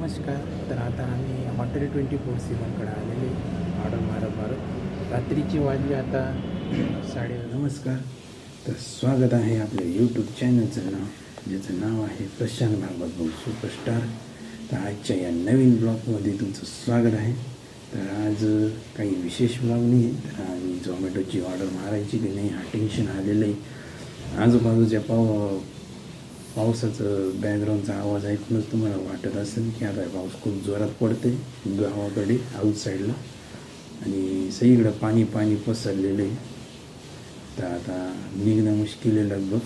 नमस्कार. तर आता आम्ही हॉटेल 24/7कडे आलेले ऑर्डर मारत रात्रीची वाजली आता नमस्कार. तर स्वागत आहे आपल्या यूट्यूब चॅनलचं नाव ज्याचं नाव आहे प्रशांत भागवत सुपरस्टार. तर आजच्या या नवीन ब्लॉगमध्ये तुमचं स्वागत आहे. तर आज काही विशेष ब्लॉग नाही आहे. तर आम्ही झोमॅटोची ऑर्डर मारायची की नाही हा टेन्शन आलेलं आहे. आजूबाजूच्या पावसाचं बॅकग्राऊंडचा आवाज ऐकूनच तुम्हाला वाटत असेल की आता पाऊस खूप जोरात पडते गावाकडे आउटसाईडला आणि सगळीकडं पाणी पाणी पसरलेलं आहे. तर आता निघणं मुश्किल आहे लगभग.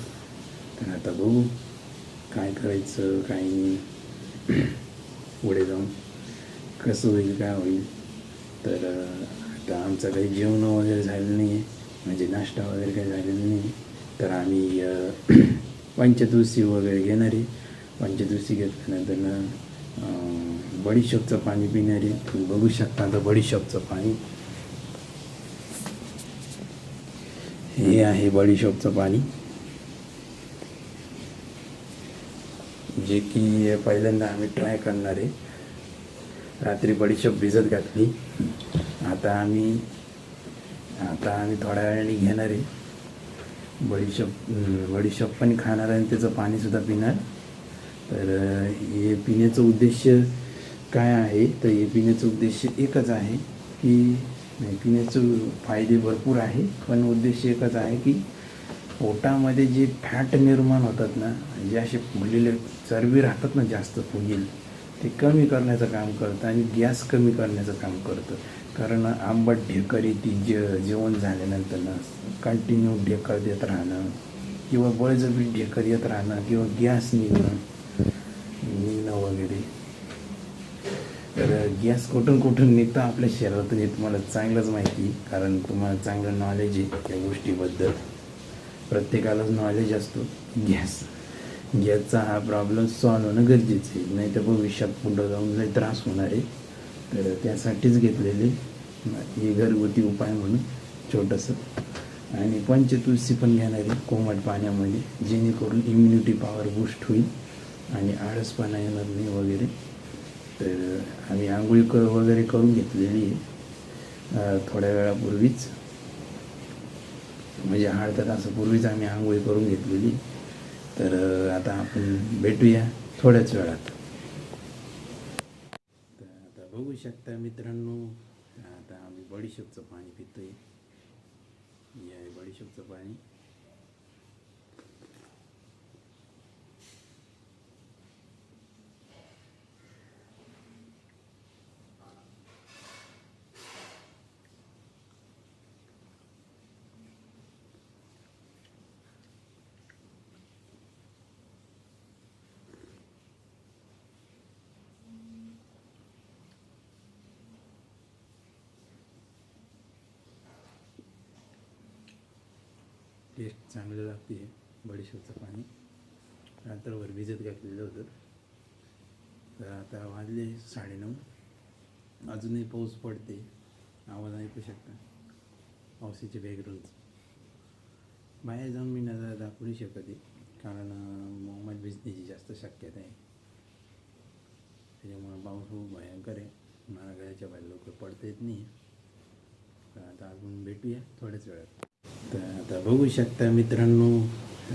तर आता बघू काय करायचं काय नाही, पुढे जाऊन कसं होईल काय होईल. तर आता आमचं काही जेवण वगैरे झालेलं नाही आहे, म्हणजे नाश्ता वगैरे काही झालेलं नाही. तर आम्ही पंचतुळसी वगैरे घेणारी, पंचतुळसी घेतल्यानंतर बडीशोपचं पाणी पिणारी. तुम्ही बघू शकता आता बडीशोपचं पाणी, हे आहे बडीशोपचं पाणी, जे की पहिल्यांदा आम्ही ट्राय करणार आहे. रात्री बडीशोप भिजत घातली, आता आम्ही थोड्या वेळाने घेणार आहे बडीशोप पण खाणार आणि त्याचं पाणीसुद्धा पिणार. तर हे पिण्याचं उद्देश काय आहे, तर हे पिण्याचं उद्देश एकच आहे की पिण्याचं फायदे भरपूर आहे, पण उद्देश एकच आहे की पोटामध्ये जे फॅट निर्माण होतात ना, जे असे फुगलेले चरबी राहतात ना जास्त फुगेल, ते कमी करण्याचं काम करतं आणि गॅस कमी करण्याचं काम करतं. कारण आंबट ढेकर येते जेवण झाल्यानंतर ना, कंटिन्यू ढेकर देत राहणं किंवा बळजबरी ढेकर येत राहणं किंवा गॅस निघणं वगैरे. तर गॅस कुठून निघतं आपल्या शरीरातून हे तुम्हाला चांगलंच माहिती, कारण तुम्हाला चांगलं नॉलेज आहे त्या गोष्टीबद्दल. प्रत्येकालाच नॉलेज असतो. गॅसचा हा प्रॉब्लेम सॉल्व होणं गरजेचं आहे, नाही तर भविष्यात पुढं जाऊन लई त्रास होणार आहे. तर त्यासाठीच घेतलेले हे घरगुती उपाय म्हणून छोटंसं. आणि पंचतुळसी पण घेणार आहे कोमट पाण्यामध्ये, जेणेकरून इम्युनिटी पॉवर बूस्ट होईल आणि आळसपणा येणार नाही वगैरे. तर आम्ही आंघोळी वगैरे करून घेतलेली आहे थोड्या वेळापूर्वीच, म्हणजे अर्ध्या तासापूर्वीच आम्ही आंघोळी करून घेतलेली. तर आता आपण भेटूया थोड्याच वेळात. तर आता बघू शकता मित्रांनो, आता आम्ही बडीशोपचं पाणी पितोय. हे आहे बडीशोपचं पाणी. टेस्ट चांगलं लागते बडीशोपचं पाणी. रात्रभर भिजत घातलेलं होतं. तर आता वाजले 9:30, अजूनही पाऊस पडते, आवाज ऐकू शकता पावसाचे बॅकग्राऊंड. बाहेर जाऊन मी नजर दाखवू नाही शकत आहे, कारण मोबाईल भिजण्याची जास्त शक्यता आहे. त्याच्यामुळं पाऊस खूप भयंकर आहे, मला घराच्या बाहेर लवकर पडता येत नाही. तर आता आपण भेटूया थोड्याच वेळात. तर आता बघू शकता मित्रांनो,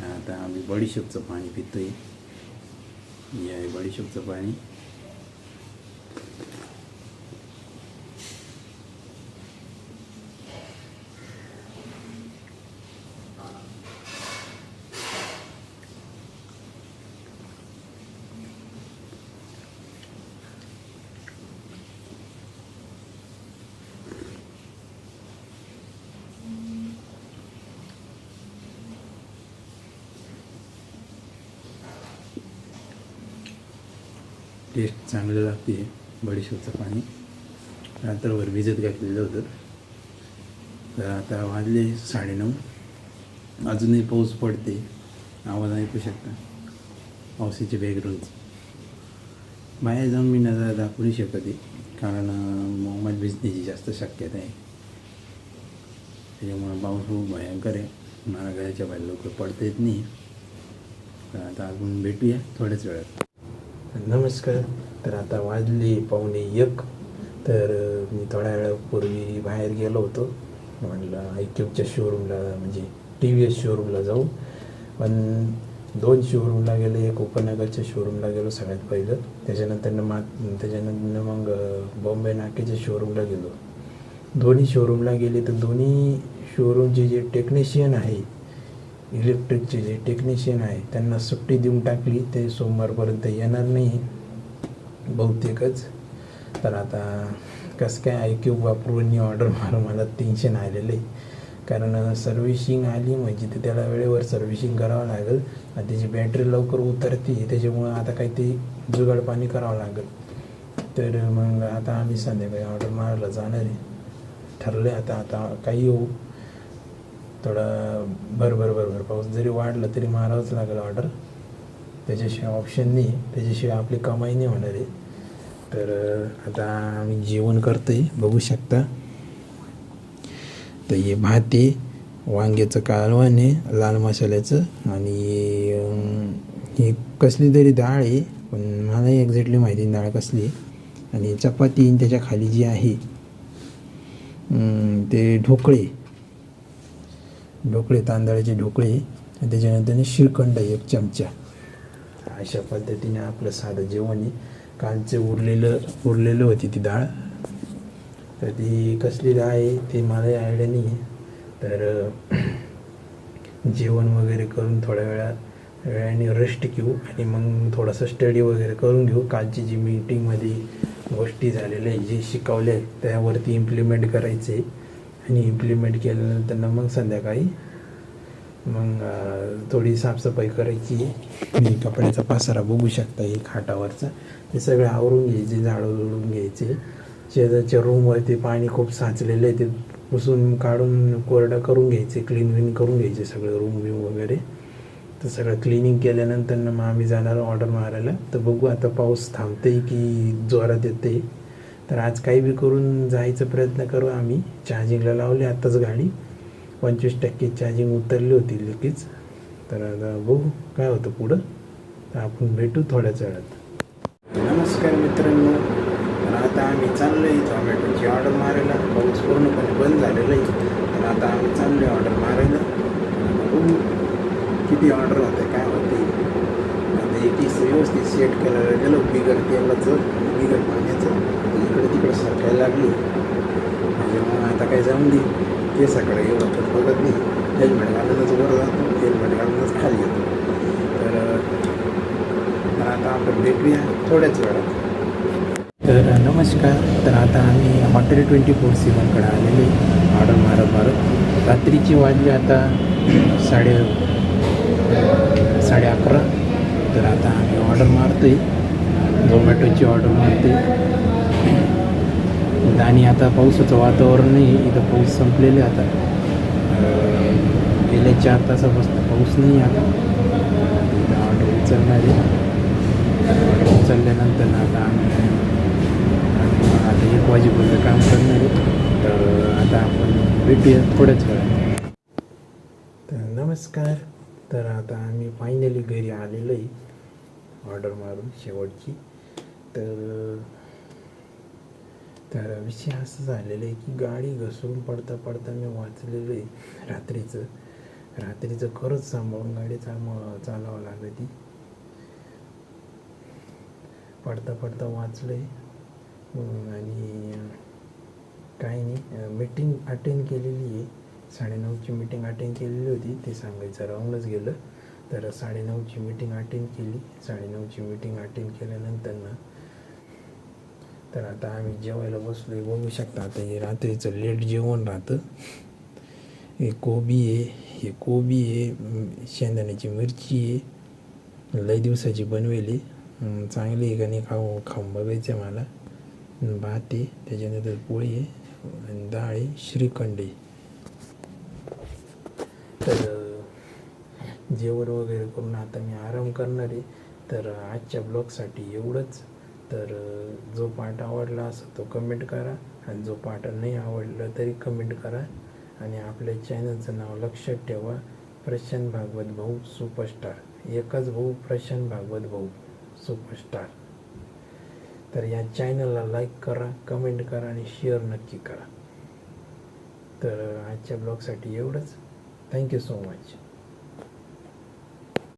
आता आम्ही बडीशोपचं पाणी पितोय. हे आहे बडीशोपचं पाणी. टेस्ट चांगलं लागते बडीशोपचं पाणी. रात्रभर भिजत घातलेलं होतं. तर आता वाजले 9:30, अजूनही पाऊस पडते, आवाज ऐकू शकता पावसाचे बॅकग्राऊंड. बाहेर जाऊन मी नजर दाखवू नाही शकत आहे, कारण मोबाईल भिजण्याची जास्त शक्यता आहे. त्याच्यामुळं पाऊस खूप भयंकर आहे, मला घराच्या बाहेर लवकर पडता येत नाही. तर आता आपण भेटूया थोड्याच वेळात. नमस्कार. तर आता वाजले 1:45. तर मी थोड्या वेळापूर्वी बाहेर गेलो होतो, म्हटलं iQubच्या शोरूमला म्हणजे TVS शोरूमला जाऊ. पण 2 शोरूमला गेलो, एक उपनगरच्या शोरूमला गेलो सगळ्यात पहिलं, त्याच्यानंतर मग बॉम्बे नाक्याच्या शोरूमला गेलो. दोन्ही शोरूमला गेले तर दोन्ही शोरूमचे जे टेक्निशियन आहे, इलेक्ट्रिकचे जे टेक्निशियन आहे, त्यांना सुट्टी देऊन टाकली. ते सोमवारपर्यंत येणार नाही बहुतेकच. तर आता कसं काय iQub वापरून ऑर्डर मारून मला टेन्शन आलेलं आहे. कारण सर्व्हिशिंग आली म्हणजे ते त्याला वेळेवर सर्व्हिशिंग करावं लागेल आणि त्याची बॅटरी लवकर उतरते, त्याच्यामुळं आता काही ते जुगाडपाणी करावं लागेल. तर मग आता आम्ही संध्याकाळी ऑर्डर मारायला जाणार आहे, ठरलं आहे. आता काही होऊ, थोडा भर पाऊस जरी वाढला तरी मारावंच लागेल ऑर्डर, त्याच्याशिवाय ऑप्शन नाही, त्याच्याशिवाय आपली कमाई नाही होणार आहे. तर आता आम्ही जेवण करतो आहे, बघू शकता. तर हे भात आहे, वांग्याचं कालवण आहे लाल मसाल्याचं, आणि ही कसली तरी डाळ आहे, पण मला एक्झॅक्टली माहिती डाळ कसली आहे. आणि चपाती त्याच्या खाली जी आहे ते ढोकळे तांदळाचे ढोकळे, आणि त्याच्यानंतर श्रीखंड 1 चमचा. अशा पद्धतीने आपलं साधं जेवण आहे. कालचं उरलेलं होती ती डाळ, तर ती कसली डाळ आहे ते मला आयडिया नाही आहे. तर जेवण वगैरे करून थोड्या वेळाने रेस्ट घेऊ आणि मग थोडासा स्टडी वगैरे करून घेऊ. कालची जी मीटिंगमध्ये गोष्टी झालेल्या आहे, जे शिकवल्या आहेत त्यावरती इम्प्लिमेंट करायचे, आणि इम्प्लिमेंट केल्यानंतर मग संध्याकाळी मग थोडी साफसफाई करायची. मी कपड्याचा पसारा बघू शकता एक खाटावरचा, ते सगळं आवरून घ्यायचे, झाडून घ्यायचे. शेजारच्या रूमवरती पाणी खूप साचलेलं आहे, ते पुसून काढून कोरडं करून घ्यायचे, क्लीन करून घ्यायचे सगळं रूम वगैरे. तर सगळं क्लिनिंग केल्यानंतर मग आम्ही जाणार ऑर्डर मारायला. तर बघू आता पाऊस थांबते की जोरात येते. तर आज काही बी करून जायचा प्रयत्न करू आम्ही. चार्जिंगला लावली आत्ताच गाडी, 25% चार्जिंग उतरली होती लगेच. तर आता बघू काय होतं पुढं. तर आपण भेटू थोड्याच वेळात. नमस्कार मित्रांनो, तर आता आम्ही चाललो आहे झोमॅटोची ऑर्डर मारायला. पाऊस पूर्णपणे बंद झालेलं आहे, तर आता आम्ही चाललो आहे ऑर्डर मारायला. बघू किती ऑर्डर होते काय होते. आता एक व्यवस्थित सेट करायला गेलो, बिगर तेलाचं बिगर पाण्याचं इकडे तिकडे सरकायला लागली. त्याच्यामुळे आता काय जाऊन दे, ते सकाळी एवढं तर बघत नाही. हेल्मेट घालूनच वर जातो, हेल्मेट घालूनच खाली येतो. तर आता आपण भेटूया थोड्याच वेळात. तर नमस्कार, तर आता आम्ही हॉटेल 24/7कडे आलेले ऑर्डर मारत. रात्रीची वाजली आता 11:30. तर आता आम्ही ऑर्डर मारतो आहे, झोमॅटोची ऑर्डर मारतो आहे. आणि आता पावसाचं वातावरण नाही, इथं पाऊस संपलेले आता. गेल्या 4 तासापासून पाऊस नाही. आता ऑर्डर उचलणार आहे. ऑर्डर उचलल्यानंतर आता आता 1 वाजेपर्यंत काम करणार आहे. तर आता आपण भेटूया थोड्याच वेळा. तर नमस्कार, तर आता आम्ही फायनली घरी आलेलो आहे ऑर्डर मारून शेवटची. तर विषय असं झालेलं आहे की गाडी घसरून पडता मी वाचलेलं आहे. रात्रीचं खरंच सांभाळून गाडी चालवावं लागली. पडता वाचलं आहे. आणि काही नाही, मीटिंग अटेंड केलेली आहे. 9:30ची मीटिंग अटेंड केलेली होती, ते सांगायचं राहूनच गेलं. तर 9:30ची मीटिंग अटेंड केली. 9:30ची मीटिंग अटेंड केल्यानंतर तर आता आम्ही जेवायला बसलो आहे. बघू शकता आता हे रात्रीचं लेट जेवण राहतं. हे कोबी आहे, शेंगदाण्याची मिरची आहे, लई दिवसाची बनवेली, चांगली आहे का नाही खाऊन बघायचं आहे मला. भात आहे, त्याच्यानंतर पोळी आहे, आणि डाळ आहे, श्रीखंड आहे. तर जेवण वगैरे करून आता मी आराम करणार आहे. तर आजच्या ब्लॉगसाठी एवढंच. तर जो पार्ट आवडला असेल तो कमेंट करा, आणि जो पार्ट नाही आवडला तरी कमेंट करा. आणि आपल्या चॅनलचं नाव लक्षात ठेवा, प्रशांत भागवत भाऊ सुपरस्टार. एकच भाऊ, प्रशांत भागवत भाऊ सुपरस्टार. तर या चॅनलला लाईक करा, कमेंट करा आणि शेअर नक्की करा. तर आजच्या ब्लॉगसाठी एवढंच. Thank you so much.